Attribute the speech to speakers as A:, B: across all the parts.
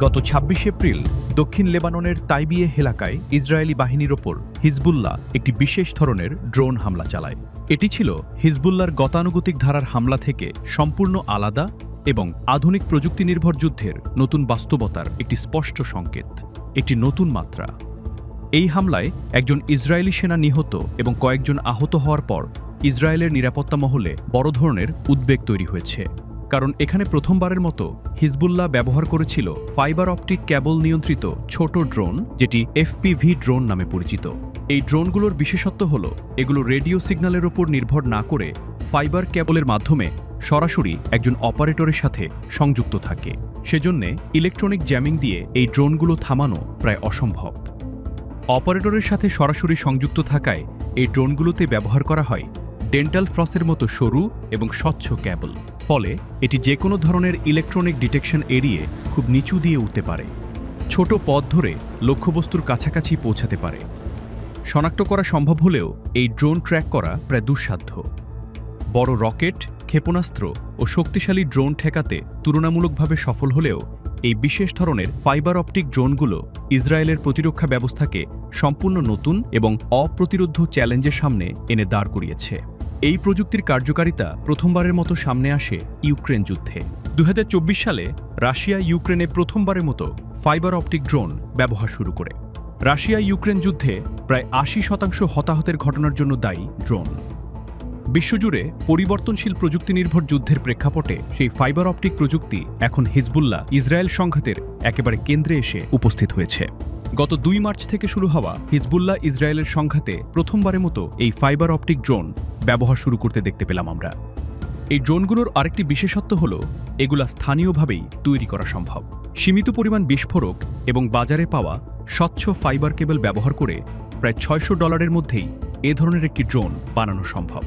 A: গত ২৬ এপ্রিল দক্ষিণ লেবাননের তাইবিয়ে এলাকায় ইসরায়েলি বাহিনীর ওপর হিজবুল্লাহ একটি বিশেষ ধরনের ড্রোন হামলা চালায়। এটি ছিল হিজবুল্লাহর গতানুগতিক ধারার হামলা থেকে সম্পূর্ণ আলাদা এবং আধুনিক প্রযুক্তি নির্ভর যুদ্ধের নতুন বাস্তবতার একটি স্পষ্ট সংকেত, একটি নতুন মাত্রা। এই হামলায় একজন ইসরায়েলি সেনা নিহত এবং কয়েকজন আহত হওয়ার পর ইসরায়েলের নিরাপত্তা মহলে বড় ধরনের উদ্বেগ তৈরি হয়েছে, কারণ এখানে প্রথমবারের মতো হিজবুল্লাহ ব্যবহার করেছিল ফাইবার অপটিক ক্যাবল নিয়ন্ত্রিত ছোট ড্রোন, যেটি এফপিভি ড্রোন নামে পরিচিত। এই ড্রোনগুলোর বিশেষত্ব হল এগুলো রেডিও সিগন্যালের উপর নির্ভর না করে ফাইবার ক্যাবলের মাধ্যমে সরাসরি একজন অপারেটরের সাথে সংযুক্ত থাকে। সেজন্য ইলেকট্রনিক জ্যামিং দিয়ে এই ড্রোনগুলো থামানো প্রায় অসম্ভব। অপারেটরের সাথে সরাসরি সংযুক্ত থাকায় এই ড্রোনগুলোতে ব্যবহার করা হয় ডেন্টাল ফ্লসের মতো সরু এবং স্বচ্ছ ক্যাবল। ফলে এটি যে কোনো ধরনের ইলেকট্রনিক ডিটেকশন এড়িয়ে খুব নিচু দিয়ে উঠতে পারে, ছোট পথ ধরে লক্ষ্যবস্তুর কাছাকাছি পৌঁছাতে পারে। শনাক্ত করা সম্ভব হলেও এই ড্রোন ট্র্যাক করা প্রায় দুঃসাধ্য। বড় রকেট, ক্ষেপণাস্ত্র ও শক্তিশালী ড্রোন ঠেকাতে তুলনামূলকভাবে সফল হলেও এই বিশেষ ধরনের ফাইবার অপটিক ড্রোনগুলো ইসরায়েলের প্রতিরক্ষা ব্যবস্থাকে সম্পূর্ণ নতুন এবং অপ্রতিরোধ্য চ্যালেঞ্জের সামনে এনে দাঁড় করিয়েছে। এই প্রযুক্তির কার্যকারিতা প্রথমবারের মতো সামনে আসে ইউক্রেন যুদ্ধে। ২০২৪ সালে রাশিয়া ইউক্রেনে প্রথমবারের মতো ফাইবার অপটিক ড্রোন ব্যবহার শুরু করে। রাশিয়া ইউক্রেন যুদ্ধে প্রায় ৮০% হতাহতের ঘটনার জন্য দায়ী ড্রোন। বিশ্বজুড়ে পরিবর্তনশীল প্রযুক্তি নির্ভর যুদ্ধের প্রেক্ষাপটে সেই ফাইবার অপটিক প্রযুক্তি এখন হিজবুল্লাহ ইসরায়েল সংঘাতের একেবারে কেন্দ্রে এসে উপস্থিত হয়েছে। গত ২ মার্চ থেকে শুরু হওয়া হিজবুল্লাহ ইসরায়েলের সংঘাতে প্রথমবারের মতো এই ফাইবার অপটিক ড্রোন ব্যবহার শুরু করতে দেখতে পেলাম আমরা। এই ড্রোনগুলোর আরেকটি বিশেষত্ব হল এগুলা স্থানীয়ভাবেই তৈরি করা সম্ভব। সীমিত পরিমাণ বিস্ফোরক এবং বাজারে পাওয়া স্বচ্ছ ফাইবার কেবল ব্যবহার করে প্রায় $৬০০ মধ্যেই এ ধরনের একটি ড্রোন বানানো সম্ভব।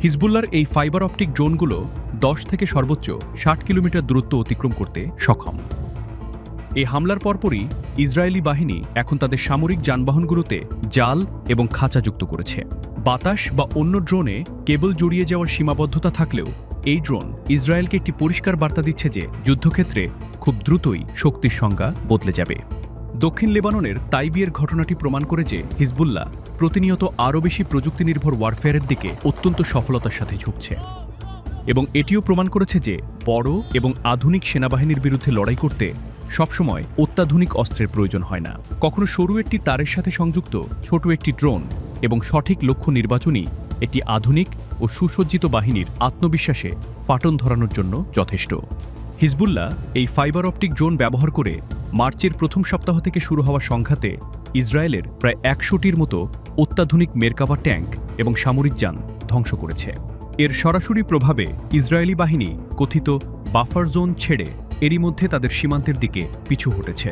A: হিজবুল্লাহর এই ফাইবার অপটিক ড্রোনগুলো 10 থেকে সর্বোচ্চ 60 কিলোমিটার দূরত্ব অতিক্রম করতে সক্ষম। এই হামলার পরপরই ইসরায়েলি বাহিনী এখন তাদের সামরিক যানবাহনগুলোতে জাল এবং খাঁচা যুক্ত করেছে। বাতাস বা অন্য ড্রোনে কেবল জড়িয়ে যাওয়ার সীমাবদ্ধতা থাকলেও এই ড্রোন ইসরায়েলকে একটি পরিষ্কার বার্তা দিচ্ছে যে যুদ্ধক্ষেত্রে খুব দ্রুতই শক্তির সংজ্ঞা বদলে যাবে। দক্ষিণ লেবাননের তাইবিয়ের ঘটনাটি প্রমাণ করে যে হিজবুল্লাহ প্রতিনিয়ত আরও বেশি প্রযুক্তি নির্ভর ওয়ারফেয়ারের দিকে অত্যন্ত সফলতার সাথে ঝুঁকছে, এবং এটিও প্রমাণ করেছে যে বড় এবং আধুনিক সেনাবাহিনীর বিরুদ্ধে লড়াই করতে সবসময় অত্যাধুনিক অস্ত্রের প্রয়োজন হয় না। কখনো সরু একটি তারের সাথে সংযুক্ত ছোট একটি ড্রোন এবং সঠিক লক্ষ্য নির্বাচনই একটি আধুনিক ও সুসজ্জিত বাহিনীর আত্মবিশ্বাসে ফাটন ধরানোর জন্য যথেষ্ট। হিজবুল্লাহ এই ফাইবার অপটিক ড্রোন ব্যবহার করে মার্চের প্রথম সপ্তাহ থেকে শুরু হওয়া সংঘাতে ইসরায়েলের প্রায় ১০০টির মতো অত্যাধুনিক মেরকাভা ট্যাঙ্ক এবং সামরিক যান ধ্বংস করেছে। এর সরাসরি প্রভাবে ইসরায়েলি বাহিনী কথিত বাফার জোন ছেড়ে এরই মধ্যে তাদের সীমান্তের দিকে পিছু হটেছে।